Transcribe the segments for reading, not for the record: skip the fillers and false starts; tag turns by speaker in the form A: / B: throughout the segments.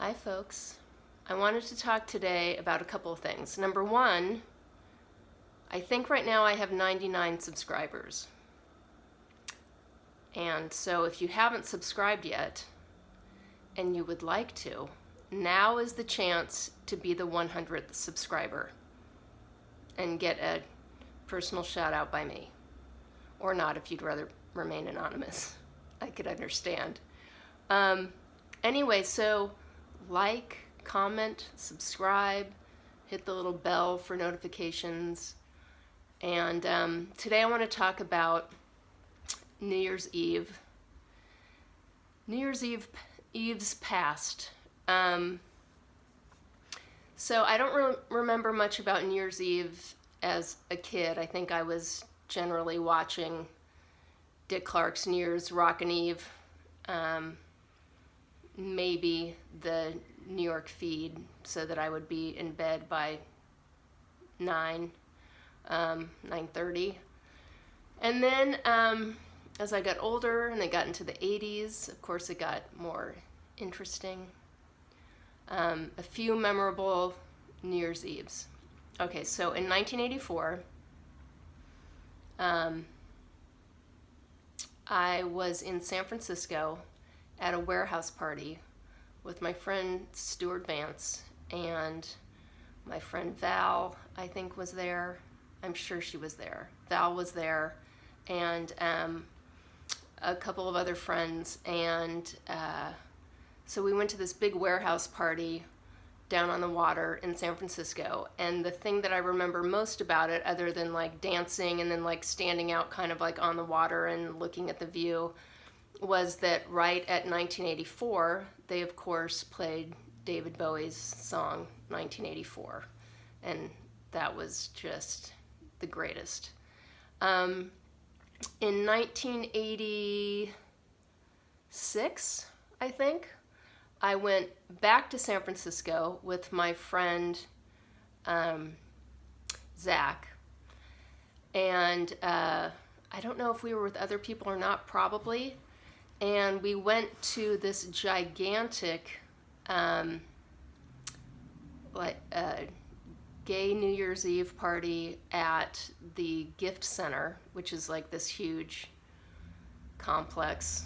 A: Hi folks. I wanted to talk today about a couple of things. Number one, I think right now I have 99 subscribers. And so if you haven't subscribed yet and you would like to, now is the chance to be the 100th subscriber and get a personal shout out by me. Or not if you'd rather remain anonymous. I could understand. Anyway, so like, comment, subscribe, hit the little bell for notifications. And today I want to talk about New Year's Eve. New Year's Eve's past. So I don't remember much about New Year's Eve as a kid. I think I was generally watching Dick Clark's New Year's Rockin' Eve, maybe the New York feed, so that I would be in bed by 9:30. And then as I got older and I got into the 80s, of course it got more interesting. A few memorable New Year's Eves. Okay, so in 1984, I was in San Francisco at a warehouse party with my friend Stuart Vance, and my friend Val, I think, was there. I'm sure she was there. Val was there, and a couple of other friends, and so we went to this big warehouse party down on the water in San Francisco. And the thing that I remember most about it, other than like dancing and then like standing out kind of like on the water and looking at the view, was that right at 1984, they of course played David Bowie's song 1984. And that was just the greatest. In 1986, I think, I went back to San Francisco with my friend Zach, and I don't know if we were with other people or not, probably, and we went to this gigantic gay New Year's Eve party at the Gift Center, which is like this huge complex,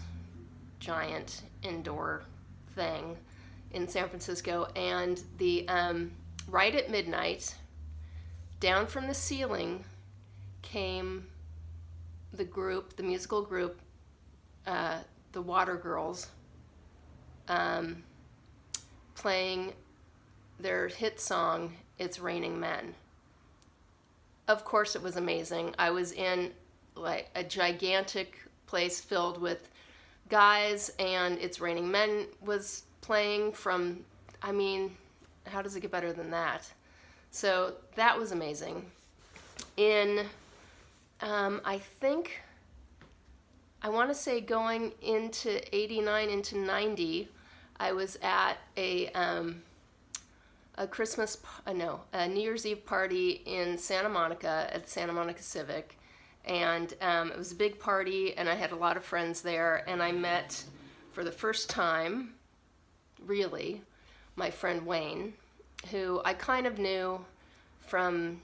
A: giant indoor thing in San Francisco. And the right at midnight, down from the ceiling came the musical group, the Water Girls, playing their hit song, It's Raining Men. Of course it was amazing. I was in like a gigantic place filled with guys, and It's Raining Men was playing from, I mean, how does it get better than that? So that was amazing. In, I think, I want to say going into 89, into 90, I was at a New Year's Eve party in Santa Monica at Santa Monica Civic. And it was a big party, and I had a lot of friends there, and I met, for the first time, really, my friend Wayne, who I kind of knew from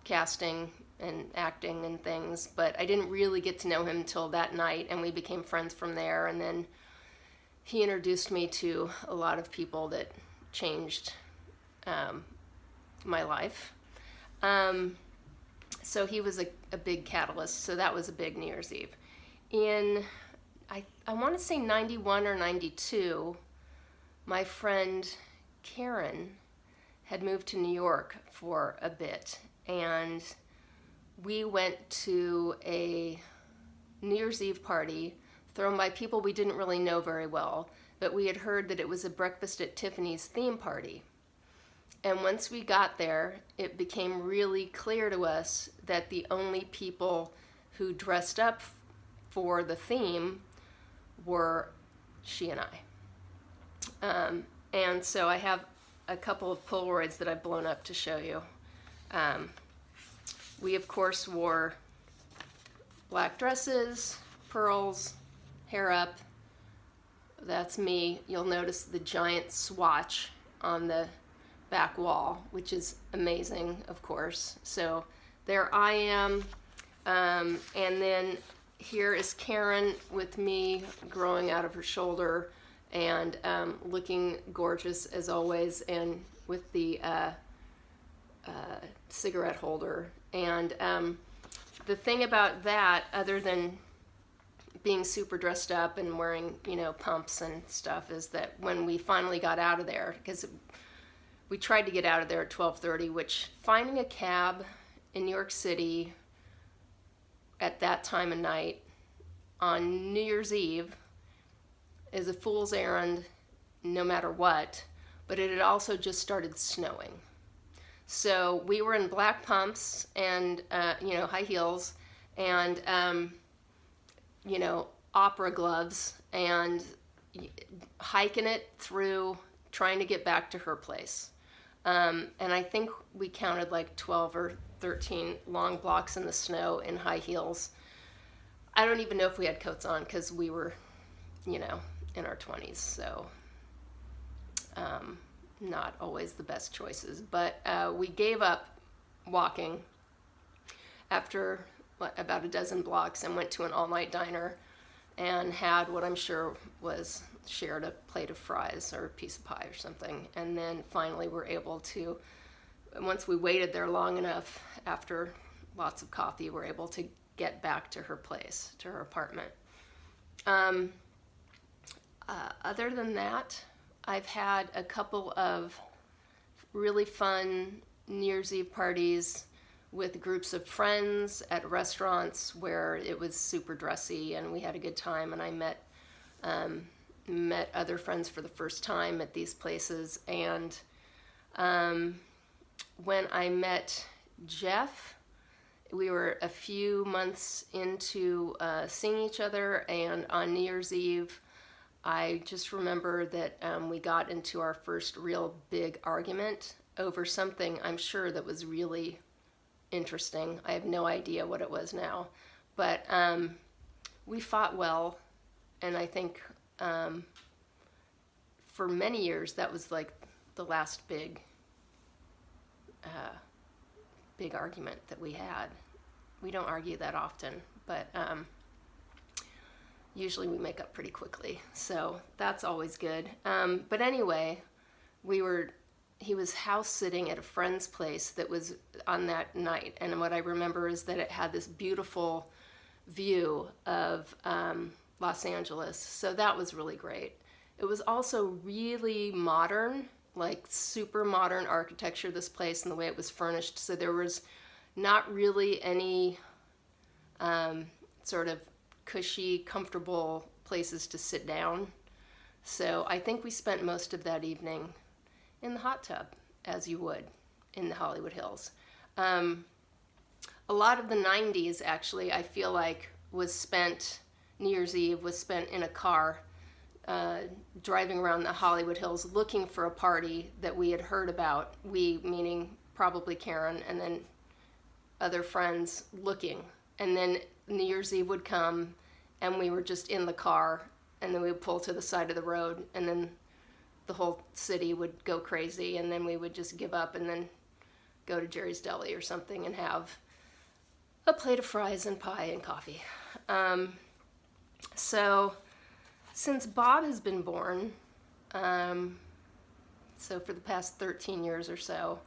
A: casting and acting and things, but I didn't really get to know him until that night, and we became friends from there. And then he introduced me to a lot of people that changed my life. So he was a big catalyst, so that was a big New Year's Eve. In, I want to say 91 or 92, my friend Karen had moved to New York for a bit, and we went to a New Year's Eve party thrown by people we didn't really know very well, but we had heard that it was a Breakfast at Tiffany's theme party. And once we got there, it became really clear to us that the only people who dressed up for the theme were she and I. And so I have a couple of Polaroids that I've blown up to show you. We, of course, wore black dresses, pearls, hair up, that's me. You'll notice the giant swatch on the back wall, which is amazing, of course. So there I am. And then here is Karen with me growing out of her shoulder and looking gorgeous as always, and with the cigarette holder. And the thing about that, other than being super dressed up and wearing, pumps and stuff, is that when we finally got out of there, because we tried to get out of there at 12:30, which finding a cab in New York City at that time of night on New Year's Eve is a fool's errand no matter what, but it had also just started snowing. So we were in black pumps and, high heels and, opera gloves, and hiking it through trying to get back to her place. And I think we counted like 12 or 13 long blocks in the snow in high heels. I don't even know if we had coats on because we were, in our 20s. So not always the best choices. But we gave up walking after about a dozen blocks and went to an all-night diner and had what I'm sure was shared a plate of fries or a piece of pie or something. And then finally we're able to, once we waited there long enough after lots of coffee, we're able to get back to her place, to her apartment. Other than that, I've had a couple of really fun New Year's Eve parties with groups of friends at restaurants where it was super dressy and we had a good time, and I met other friends for the first time at these places. And when I met Jeff, we were a few months into seeing each other, and on New Year's Eve I just remember that we got into our first real big argument over something I'm sure that was really interesting. I have no idea what it was now, but we fought well, and I think for many years that was like the last big argument that we had. We don't argue that often, but usually we make up pretty quickly, so that's always good. But anyway, he was house sitting at a friend's place that was on that night, and what I remember is that it had this beautiful view of Los Angeles, so that was really great. It was also really modern, like super modern architecture, this place, and the way it was furnished, so there was not really any sort of cushy, comfortable places to sit down. So I think we spent most of that evening in the hot tub, as you would in the Hollywood Hills. A lot of the 90s, actually, I feel like New Year's Eve was spent in a car driving around the Hollywood Hills looking for a party that we had heard about. We, meaning probably Karen, and then other friends looking. And then New Year's Eve would come, and we were just in the car, and then we would pull to the side of the road, and then the whole city would go crazy, and then we would just give up and then go to Jerry's Deli or something and have a plate of fries and pie and coffee. So since Bob has been born, so for the past 13 years or so,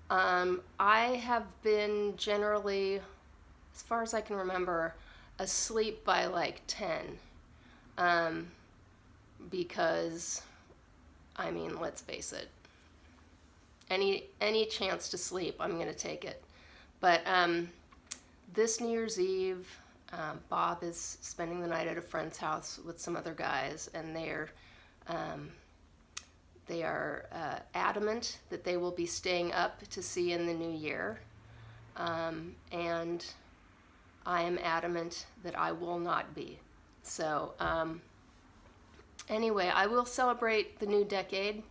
A: I have been generally, as far as I can remember, asleep by like 10, because, I mean, let's face it, any chance to sleep, I'm going to take it. But this New Year's Eve, Bob is spending the night at a friend's house with some other guys, and they are adamant that they will be staying up to see in the new year, and I am adamant that I will not be. So anyway, I will celebrate the new decade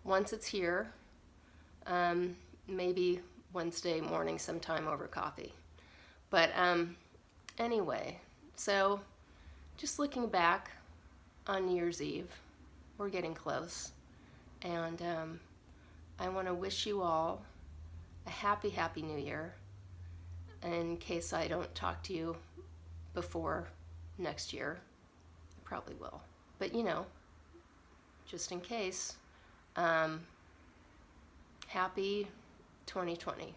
A: once it's here, maybe Wednesday morning sometime over coffee. But anyway, so just looking back on New Year's Eve. We're getting close. And I want to wish you all a happy, happy New Year. In case I don't talk to you before next year. I probably will. But just in case, happy 2020.